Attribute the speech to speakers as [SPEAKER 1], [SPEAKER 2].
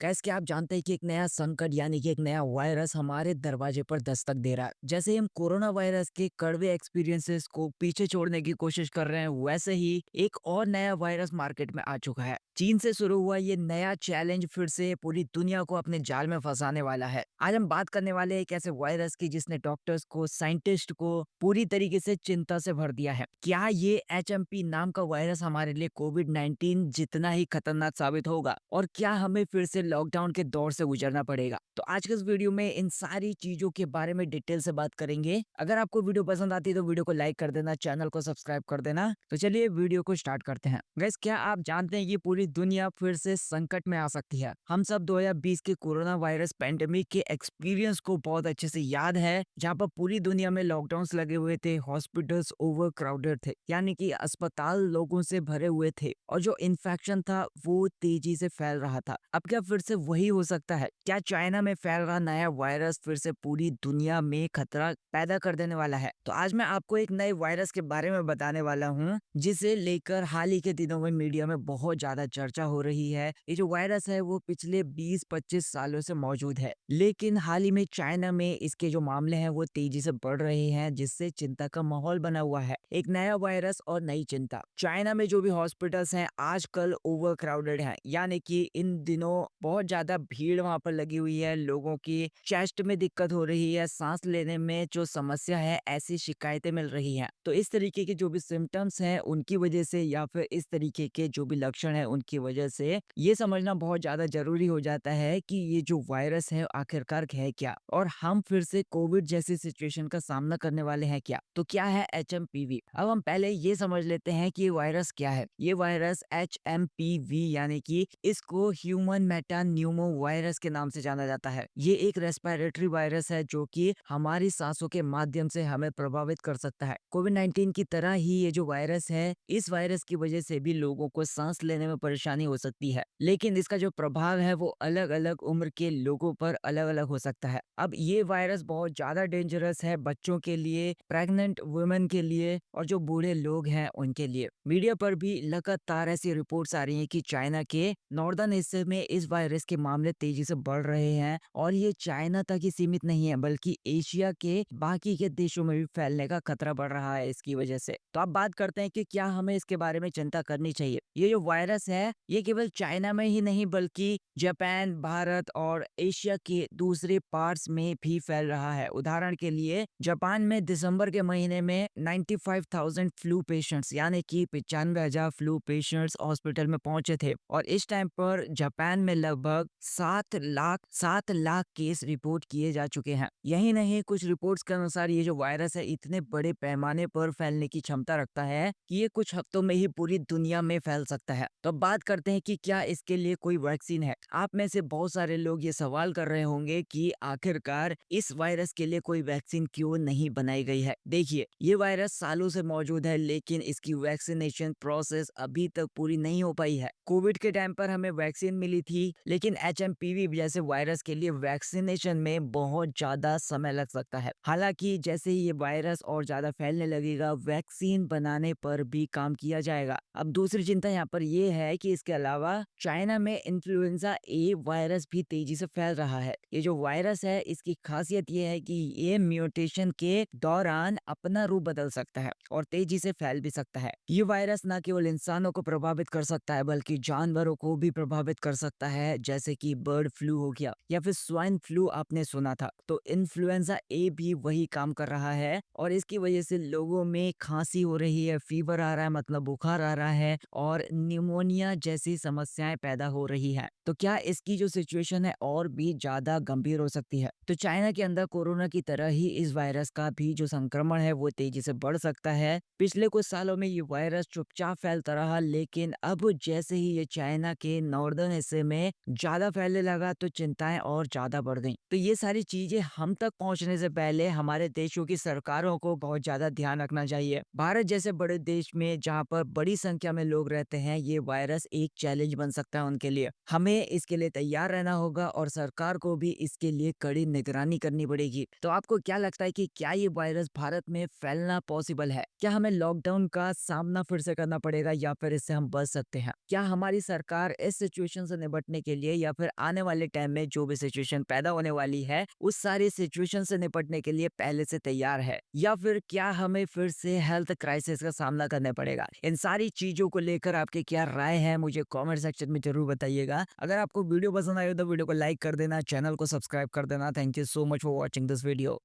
[SPEAKER 1] कैस क्या आप जानते हैं कि एक नया संकट यानी कि एक नया वायरस हमारे दरवाजे पर दस्तक दे रहा है। जैसे ही हम कोरोना वायरस के कड़वे एक्सपीरियंसेस को पीछे छोड़ने की कोशिश कर रहे हैं, वैसे ही एक और नया वायरस मार्केट में आ चुका है। चीन से शुरू हुआ ये नया चैलेंज फिर से पूरी दुनिया को अपने जाल में फंसाने वाला है। आज हम बात करने वाले हैं एक ऐसे वायरस की जिसने डॉक्टर्स को, साइंटिस्ट को पूरी तरीके से चिंता से भर दिया है। क्या ये एचएमपी नाम का वायरस हमारे लिए कोविड-19 जितना ही खतरनाक साबित होगा और क्या हमें फिर से लॉकडाउन के दौर से गुजरना पड़ेगा? तो आज के इस वीडियो में इन सारी चीजों के बारे में डिटेल से बात करेंगे। अगर आपको वीडियो पसंद आती है तो वीडियो को लाइक कर देना, चैनल को सब्सक्राइब कर देना। तो चलिए वीडियो को स्टार्ट करते हैं। गाइस, क्या आप जानते हैं कि पूरी दुनिया फिर से संकट में आ सकती है? हम सब 2020 के कोरोना वायरस पेंडेमिक के एक्सपीरियंस को बहुत अच्छे से याद है, जहाँ पर पूरी दुनिया में लॉकडाउन्स लगे हुए थे, हॉस्पिटल्स ओवर क्राउडेड थे, यानी कि अस्पताल लोगों से भरे हुए थे और जो इन्फेक्शन था वो तेजी से फैल रहा था। अब क्या फिर से वही हो सकता है? क्या चाइना में फैल रहा नया वायरस फिर से पूरी दुनिया में खतरा पैदा कर देने वाला है? तो आज मैं आपको एक नए वायरस के बारे में बताने वाला हूँ, जिसे लेकर हाल ही के दिनों में मीडिया में बहुत ज्यादा चर्चा हो रही है। ये जो वायरस है वो पिछले 20-25 सालों से मौजूद है, लेकिन हाल ही में चाइना में इसके जो मामले हैं वो तेजी से बढ़ रहे हैं, जिससे चिंता का माहौल बना हुआ है। एक नया वायरस और नई चिंता। चाइना में जो भी हॉस्पिटल्स हैं आजकल ओवर क्राउडेड हैं, यानी कि इन दिनों बहुत ज्यादा भीड़ वहां पर लगी हुई है। लोगों की चेस्ट में दिक्कत हो रही है, सांस लेने में जो समस्या है, ऐसी शिकायतें मिल रही हैं। तो इस तरीके के जो भी सिम्टम्स हैं उनकी वजह से या फिर इस तरीके के जो भी लक्षण है उनकी वजह से ये समझना बहुत ज्यादा जरूरी हो जाता है कि ये जो वायरस है आखिरकार है क्या, और हम फिर से कोविड जैसी सिचुएशन का सामना करने वाले हैं क्या। तो क्या है एचएमपीवी? अब हम पहले ये समझ लेते हैं कि ये वायरस क्या है। ये वायरस एचएमपीवी यानी कि इसको ह्यूमन मेटा न्यूमो वायरस के नाम से जाना जाता है। ये एक रेस्पिरेटरी वायरस है जो कि हमारी सांसों के माध्यम से हमें प्रभावित कर सकता है। कोविड-19 की तरह ही ये जो वायरस है, इस वायरस की वजह से भी लोगों को सांस लेने में परेशानी हो सकती है, लेकिन इसका जो प्रभाव है वो अलग अलग उम्र के लोगों पर अलग अलग हो सकता है। अब ये वायरस बहुत ज्यादा डेंजरस है बच्चों के लिए, प्रेग्नेंट वुमेन के लिए और जो बूढ़े लोग हैं उनके लिए। मीडिया पर भी लगातार ऐसी रिपोर्ट्स आ रही हैं कि चाइना के नॉर्दर्न हिस्से में इस वायरस के मामले तेजी से बढ़ रहे हैं और ये चाइना तक ही सीमित नहीं है, बल्कि एशिया के बाकी के देशों में भी फैलने का खतरा बढ़ रहा है इसकी वजह से। तो अब बात करते हैं कि क्या हमें इसके बारे में चिंता करनी चाहिए। ये जो वायरस है ये केवल चाइना में ही नहीं बल्कि जापान, भारत और एशिया के दूसरे पार्ट्स में भी फैल रहा है। उदाहरण के लिए जापान में दिसंबर के महीने में 95,000 फ्लू पेशेंट्स यानी कि 95,000 फ्लू पेशेंट्स हॉस्पिटल में पहुंचे थे और इस टाइम पर जापान में लगभग 7 लाख केस रिपोर्ट किए जा चुके हैं। यही नहीं, कुछ रिपोर्ट्स के अनुसार ये जो वायरस है इतने बड़े पैमाने पर फैलने की क्षमता रखता है कि ये कुछ हफ्तों में ही पूरी दुनिया में फैल सकता है। तो अब बात करते हैं कि क्या इसके लिए कोई वैक्सीन है। आप में से बहुत सारे लोग ये सवाल कर रहे होंगे कि आखिरकार इस वायरस के लिए कोई वैक्सीन क्यों नहीं बनाई गई है। देखिए, ये वायरस सालों से मौजूद है, लेकिन इसकी वैक्सीनेशन प्रोसेस अभी तक पूरी नहीं हो पाई है। कोविड के टाइम पर हमें वैक्सीन मिली थी, लेकिन एचएमपीवी जैसे वायरस के लिए वैक्सीनेशन में बहुत ज्यादा समय लग सकता है। हालांकि जैसे ही ये वायरस और ज्यादा फैलने लगेगा, वैक्सीन बनाने पर भी काम किया जाएगा। अब दूसरी चिंता यहाँ पर यह है कि इसके अलावा चाइना में इन्फ्लुएंजा ए वायरस भी तेजी से फैल रहा है। ये जो वायरस है इसकी खासियत ये है कि ये म्यूटेशन के दौरान अपना रूप बदल सकता है और तेजी से फैल भी सकता है। ये वायरस न केवल इंसानों को प्रभावित कर सकता है बल्कि जानवरों को भी प्रभावित कर सकता है, जैसे कि बर्ड फ्लू हो गया या फिर स्वाइन फ्लू आपने सुना था। तो इन्फ्लुएंजा ए भी वही काम कर रहा है और इसकी वजह से लोगों में खांसी हो रही है, फीवर आ रहा है मतलब बुखार आ रहा है और निमोनिया जैसी समस्याएं पैदा हो रही है। तो क्या इसकी जो सिचुएशन है और भी ज्यादा गंभीर हो सकती है। तो चाइना के अंदर कोरोना की तरह ही इस वायरस का भी जो संक्रमण है वो तेजी से बढ़ सकता है। पिछले कुछ सालों में ये वायरस चुपचाप फैलता रहा, लेकिन अब जैसे ही ये चाइना के नॉर्दर्न हिस्से में ज्यादा फैलने लगा तो चिंताएं और ज्यादा बढ़ गई। तो ये सारी चीजें हम तक पहुंचने से पहले हमारे देशों की सरकारों को बहुत ज्यादा ध्यान रखना चाहिए। भारत जैसे बड़े देश में जहाँ पर बड़ी संख्या में लोग रहते हैं, ये वायरस एक चैलेंज बन सकता है उनके लिए। हमें इसके लिए तैयार रहना होगा और सरकार को भी इसके लिए कड़ी निगरानी करनी पड़ेगी। तो आपको क्या लगता है कि क्या ये वायरस भारत में फैलना पॉसिबल है? क्या हमें लॉकडाउन का सामना फिर से करना पड़ेगा या फिर इससे हम बच सकते हैं? क्या हमारी सरकार इस सिचुएशन से निपटने के के लिए या फिर आने वाले टाइम में जो भी सिचुएशन पैदा होने वाली है, उस सारी सिचुएशन से निपटने के लिए पहले से तैयार है? या फिर क्या हमें फिर से हेल्थ क्राइसिस का सामना करना पड़ेगा? इन सारी चीज़ों को लेकर आपकी क्या राय है, मुझे कमेंट सेक्शन में ज़रूर बताइएगा। अगर आपको वीडियो पसंद आई हो तो वीडियो को लाइक कर देना, चैनल को सब्सक्राइब कर देना। Thank you so much for watching this video.